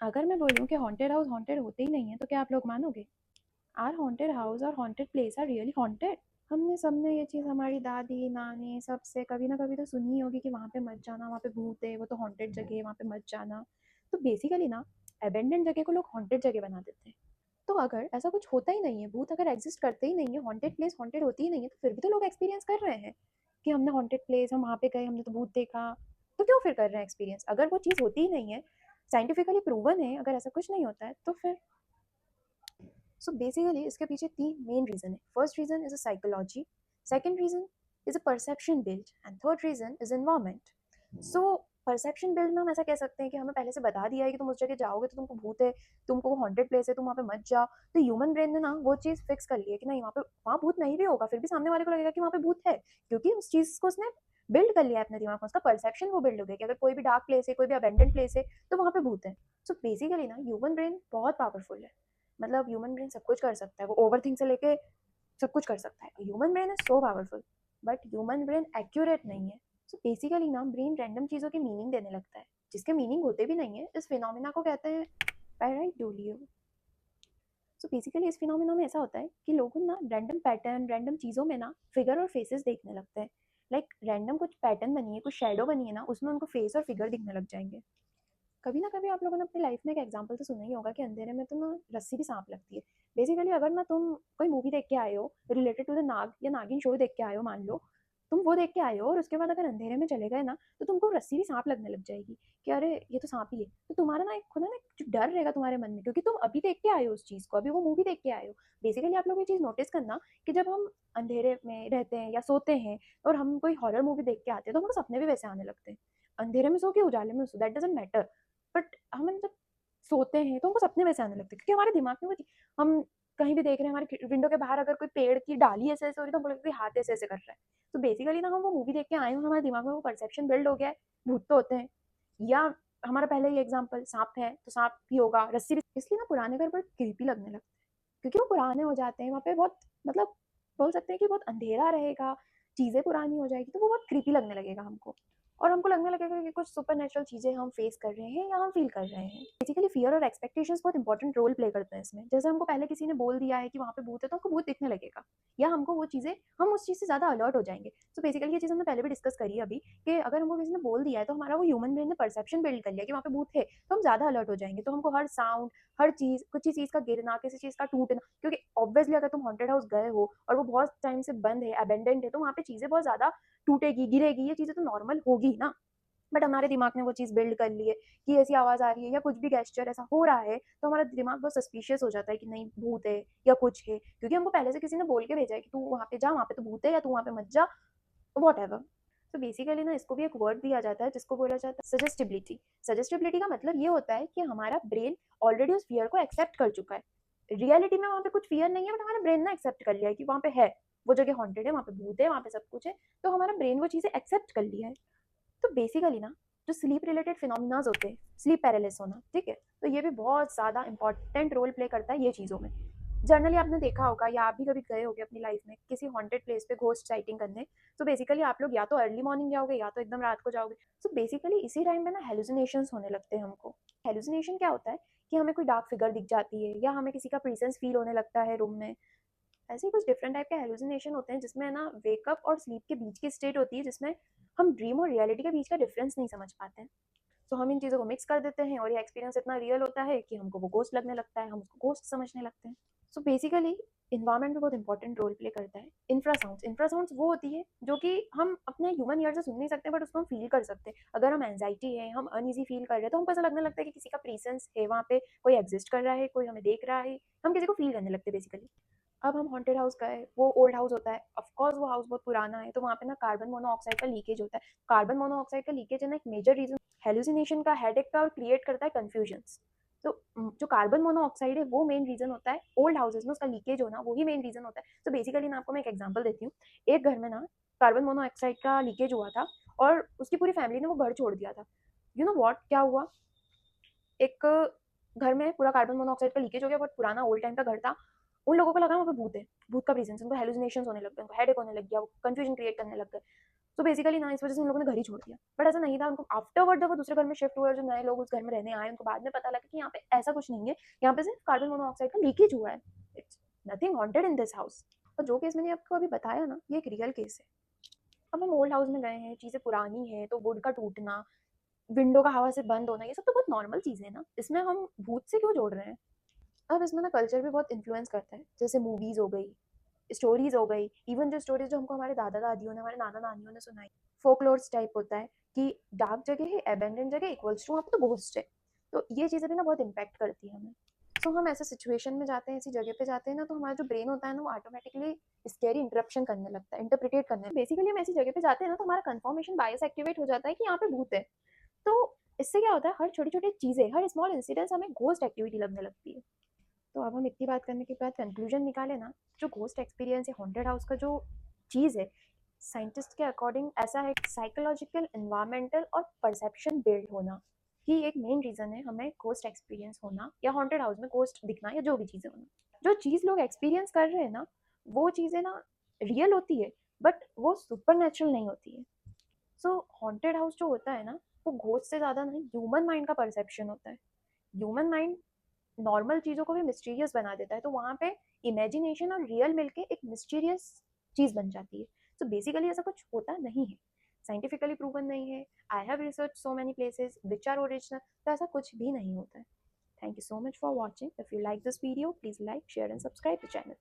अगर मैं बोलूँ कि हॉन्टेड हाउस हॉन्टेड होते ही नहीं है, तो क्या आप लोग मानोगे? आर हॉन्टेड हाउस और haunted place are really haunted? हमने सबने ये चीज़ हमारी दादी नानी सबसे कभी ना कभी तो सुनी ही होगी कि वहाँ पे मत जाना, वहाँ पे भूत है, वो तो हॉन्टेड जगह है, वहाँ पे मत जाना। तो बेसिकली ना, अबेंडेंड जगह को लोग हॉन्टेड जगह बना देते हैं। तो अगर ऐसा कुछ होता ही नहीं है, भूत अगर एग्जिस्ट करते ही नहीं है, हॉन्टेड प्लेस हॉन्टेड होती ही नहीं है, तो फिर भी तो लोग एक्सपीरियंस कर रहे हैं कि हमने हॉन्टेड प्लेस, हम वहाँ पे गए, हमने तो भूत देखा। तो क्यों फिर कर रहे हैं एक्सपीरियंस? अगर वो चीज़ होती ही नहीं है, साइंटिफिकली प्रूवन है, अगर ऐसा कुछ नहीं होता है, तो फिर सो बेसिकली इसके पीछे तीन मेन रीजन है। First reason is a psychology, second reason is a perception build, and third reason is environment. So perception build में हम ऐसा कह सकते हैं कि हमें पहले से बता दिया है कि तुम उस जगह जाओगे तो तुमको भूत है, तुमको वो हॉन्टेड प्लेस है, तुम वहाँ पे मत जाओ। तो ह्यूमन ब्रेन ने ना वो चीज़ फिक्स कर ली है कि नहीं, वहाँ पे वहाँ भूत नहीं भी होगा, फिर भी सामने वाले को लगेगा कि वहाँ पे भूत है, क्योंकि उस चीज़ को उसने बिल्ड कर लिया है अपने दिमाग में, उसका परसेप्शन वो बिल्ड हो गया कि अगर कोई भी डार्क प्लेस है, कोई भी अबेंडेंट प्लेस है, तो वहाँ पे भूत है। सो बेसिकली ना ह्यूमन ब्रेन बहुत पावरफुल है। मतलब ह्यूमन ब्रेन सब कुछ कर सकता है, वो ओवर थिंक से लेके सब कुछ कर सकता है। Human brain is so powerful, but human brain accurate नहीं है। सो बेसिकली ना ब्रेन रैंडम चीज़ों की मीनिंग देने लगता है, जिसके मीनिंग होते भी नहीं है। इस फिनोमिना को कहते हैं पैराइडोलियो। सो बेसिकली इस फिनोमिना में ऐसा होता है कि लोग ना रैंडम पैटर्न, रैंडम चीज़ों में ना फिगर और फेसेस देखने लगते हैं। लाइक रैंडम कुछ पैटर्न बनी है, कुछ शेडो बनी है ना, उसमें उनको फेस और फिगर दिखने लग जाएंगे। कभी ना कभी आप लोगों ने अपनी लाइफ में एक एग्जांपल तो सुना ही होगा कि अंधेरे में तो ना रस्सी भी सांप लगती है। बेसिकली अगर ना तुम कोई मूवी देख के आए हो रिलेटेड टू द नाग या नागिन शो देख के आए हो, मान लो तुम वो देख के आए हो और उसके बाद अगर अंधेरे में चले गए ना, तो तुमको रस्सी भी सांप लगने लग जाएगी कि अरे ये तो सांप ही है। तो तुम्हारा ना एक खुद ना एक जो डर रहेगा तुम्हारे मन में, क्योंकि तुम अभी देख के आए हो उस चीज को, अभी वो मूवी देख के आए हो। बेसिकली आप लोग ये चीज नोटिस करना कि जब हम अंधेरे में रहते हैं या सोते हैं और हम कोई हॉरर मूवी देख के आते हैं, तो हमको सपने भी वैसे आने लगते हैं। अंधेरे में सो के उजाले में सो, दैट डजंट मैटर। बट हम जब सोते हैं तो हमको सपने वैसे आने लगते हैं, क्योंकि हमारे दिमाग में वो हम कहीं भी देख रहे हैं, हमारे विंडो के बाहर अगर कोई पेड़ की डाली ऐसे ऐसे हो रही है, तो हमको लगता है कि हाथ ऐसे ऐसे कर रहा है। तो बेसिकली ना हम वो मूवी देख के आए हैं, हमारे दिमाग में वो परसेप्शन बिल्ड हो गया है, भूत तो होते हैं। या हमारा पहले ही एग्जाम्पल सांप है, तो सांप भी होगा, रस्सी भी। इसलिए ना पुराने घर बड़े क्रीपी लगने लगते हैं, क्योंकि वो पुराने हो जाते हैं, वहाँ पे बहुत मतलब बोल सकते हैं कि बहुत अंधेरा रहेगा, चीज़ें पुरानी हो जाएगी, तो वो बहुत क्रीपी लगने लगेगा हमको। और हमको लगने लगेगा कि कुछ सुपर नेचुरल चीज़ें हम फेस कर रहे हैं या हम फील कर रहे हैं। बेसिकली फियर और एक्सपेक्टेशंस बहुत इंपॉर्टेंट रोल प्ले करते हैं इसमें। जैसे हमको पहले किसी ने बोल दिया है कि वहाँ पे भूत है, तो हमको भूत दिखने लगेगा, या हमको वो चीज़ें, हम उस चीज़ से ज़्यादा अलर्ट हो जाएंगे। तो बेसिकली ये चीज़ हमने पहले भी डिस्कस करी है अभी, कि अगर हमको किसी ने बोल दिया है, तो हमारा वो ह्यूमन ब्रेन ने परसेप्शन बिल्ड कर लिया कि वहाँ पे भूत है, तो हम ज़्यादा अलर्ट हो जाएंगे। तो हमको हर साउंड, हर चीज़, कुछ चीज़ का गिरना, किसी चीज़ का टूटना, क्योंकि ऑब्वियसली अगर तुम हॉन्टेड हाउस गए हो और वो बहुत टाइम से बंद है, अबेंडेंट है, तो वहाँ पे चीज़ें बहुत ज़्यादा टूटेगी, गिरेगी, ये चीज़ें तो नॉर्मल होगी ना। बट हमारे दिमाग ने वो चीज़ बिल्ड कर ली है कि ऐसी आवाज़ आ रही है या कुछ भी गेस्चर ऐसा हो रहा है, तो हमारा दिमाग बहुत सस्पिशियस हो जाता है कि नहीं भूत है या कुछ है, क्योंकि हमको पहले से किसी ने बोल के भेजा है कि तू वहाँ पे जा, वहाँ पे तो भूत है, या तू वहाँ पे मत जा, वॉट एवर। तो बेसिकली ना इसको भी एक वर्ड दिया जाता है जिसको बोला जाता है सजेस्टिबिलिटी। सजेस्टिबिलिटी का मतलब ये होता है कि हमारा ब्रेन ऑलरेडी उस फियर को एक्सेप्ट कर चुका है। रियलिटी में वहाँ पे कुछ फियर नहीं है, बट हमारा ब्रेन ना एक्सेप्ट कर लिया है कि वहाँ पे है, वो जगह हॉन्टेड है, वहाँ पे भूत है, वहाँ पे सब कुछ है। तो हमारा ब्रेन वो चीज़ें एक्सेप्ट कर लिया है। तो बेसिकली ना जो स्लीप रिलेटेड फिनोमिनाज होते हैं, स्लीप पैरालिसिस होना, ठीक है, तो ये भी बहुत ज़्यादा इंपॉर्टेंट रोल प्ले करता है ये चीज़ों में। जनरली आपने देखा होगा या आप भी कभी गए होगे अपनी लाइफ में किसी हॉन्टेड प्लेस पे घोस्ट साइटिंग करने। तो बेसिकली आप लोग या तो अर्ली मॉर्निंग जाओगे या तो एकदम रात को जाओगे। तो बेसिकली इसी टाइम पे ना हेलुसिनेशंस होने लगते हैं हमको। हेलुसिनेशन क्या होता है कि हमें कोई डार्क फिगर दिख जाती है, या हमें किसी का प्रेजेंस फील होने लगता है रूम में। ऐसे ही कुछ डिफरेंट टाइप के हेलुसिनेशन होते हैं जिसमें ना वेकअप और स्लीप के बीच की स्टेट होती है, जिसमें हम ड्रीम और रियलिटी के बीच का डिफरेंस नहीं समझ पाते हैं। तो हम इन चीज़ों को मिक्स कर देते हैं और ये एक्सपीरियंस इतना रियल होता है कि हमको वो घोस्ट लगने लगता है, हम उसको घोस्ट समझने लगते हैं। सो बेसिकली इन्वायरमेंट भी बहुत इंपॉर्टेंट रोल प्ले करता है। इंफ्रासाउंड्स वो होती है जो कि हम अपने ह्यूमन ईयर से सुन नहीं सकते, बट उसको हम फील कर सकते हैं। अगर हम एंजाइटी है, हम अनईजी फील कर रहे हैं, तो हमको ऐसा लगने लगता है कि किसी का प्रेजेंस है वहाँ पे, कोई एग्जिस्ट कर रहा है, कोई हमें देख रहा है, हम किसी को फील करने लगते हैं बेसिकली। अब हम हॉन्टेड हाउस गए, वो ओल्ड हाउस होता है, ऑफ कोर्स वो हाउस बहुत पुराना है, तो वहाँ पे ना कार्बन मोनोऑक्साइड का लीकेज होता है। कार्बन मोनोऑक्साइड का लीकेज है ना एक मेजर रीजन हेलुसिनेशन का, हेडेक का, और क्रिएट करता है कंफ्यूजन्स। तो जो कार्बन मोनोऑक्साइड है वो मेन रीजन होता है ओल्ड हाउसेज में, उसका लीकेज होना वही मेन रीजन होता है। तो बेसिकली ना आपको मैं एक एग्जांपल देती हूँ। एक घर में ना कार्बन मोनोऑक्साइड का लीकेज हुआ था और उसकी पूरी फैमिली ने वो घर छोड़ दिया था। यू नो वॉट क्या हुआ, एक घर में पूरा कार्बन मोनोऑक्साइड का लीकेज हो गया, बहुत पुराना ओल्ड टाइम का घर था। उन लोगों को लगा वहाँ पे भूत है, भूत का प्रेजेंस, उनको हेलुसिनेशंस होने लग गए, उनको हेडेक होने लग गया, वो कंफ्यूजन क्रिएट करने लग गए। तो बेसिकली ना इस वजह से उन लोगों ने घर ही छोड़ दिया। बट ऐसा नहीं था, उनको आफ्टरवर्ड जब वो दूसरे घर में शिफ्ट हुए और जो नए लोग उस घर में रहने आए, उनको बाद में पता लगा कि यहाँ पे ऐसा कुछ नहीं है, यहाँ पे सिर्फ कार्बन मोनोऑक्साइड का लीकेज हुआ है, it's nothing haunted in this house. और जो केस मैंने आपको अभी बताया ना, ये एक रियल केस है। अब हम ओल्ड हाउस में गए हैं, चीज़ें पुरानी है, तो वुड का टूटना, विंडो का हवा से बंद होना, ये सब तो बहुत नॉर्मल चीज़ है ना, इसमें हम भूत से क्यों जोड़ रहे हैं। अब इसमें ना कल्चर भी बहुत इन्फ्लुएंस करता है, जैसे मूवीज़ हो गई, स्टोरीज हो गई, इवन जो स्टोरीज जो हमको हमारे दादा दादियों ने, हमारे नाना नानियों ने सुनाई, फोकलोर्स टाइप होता है कि डार्क जगह है, एबेंडेंट जगह इक्वल्स टू वहाँ पे तो घोस्ट है। तो ये चीज़ें भी ना बहुत इम्पैक्ट करती है हमें। तो हम ऐसे सिचुएशन में जाते हैं, ऐसी जगह पे जाते हैं ना, तो हमारा जो ब्रेन होता है ना, वो ऑटोमेटिकली स्कैरी इंटरप्शन करने लगता है, इंटरप्रिटेट करने। बेसिकली हम ऐसी जगह पे जाते हैं ना, तो हमारा कंफर्मेशन बायस एक्टिवेट हो जाता है कि यहाँ पे भूत है। तो इससे क्या होता है, हर छोटी छोटी चीज़ें, हर स्मॉल इंसिडेंट्स हमें घोस्ट एक्टिविटी लगने लगती है। तो अब हम इतनी बात करने के बाद कंक्लूजन निकाले ना, जो घोस्ट एक्सपीरियंस है, हॉन्टेड हाउस का जो चीज़ है, साइंटिस्ट के अकॉर्डिंग ऐसा है, साइकोलॉजिकल, एनवायरमेंटल और परसेप्शन बिल्ड होना ही एक मेन रीज़न है हमें घोस्ट एक्सपीरियंस होना, या हॉन्टेड हाउस में घोस्ट दिखना, या जो भी चीज़ें होना। जो चीज़ लोग एक्सपीरियंस कर रहे हैं ना, वो चीज़ें ना रियल होती है, बट वो सुपर नेचुरल नहीं होती है। सो हॉन्टेड हाउस जो होता है ना, वो घोस्ट से ज़्यादा नहीं, ह्यूमन माइंड का परसेप्शन होता है। ह्यूमन माइंड नॉर्मल चीज़ों को भी मिस्टीरियस बना देता है, तो वहाँ पे इमेजिनेशन और रियल मिलके एक मिस्टीरियस चीज़ बन जाती है। सो बेसिकली ऐसा कुछ होता नहीं है, साइंटिफिकली प्रूवन नहीं है। I have research so many places which are original, तो ऐसा कुछ भी नहीं होता है। Thank you so much for watching. If you like this video, please like, share and subscribe the channel.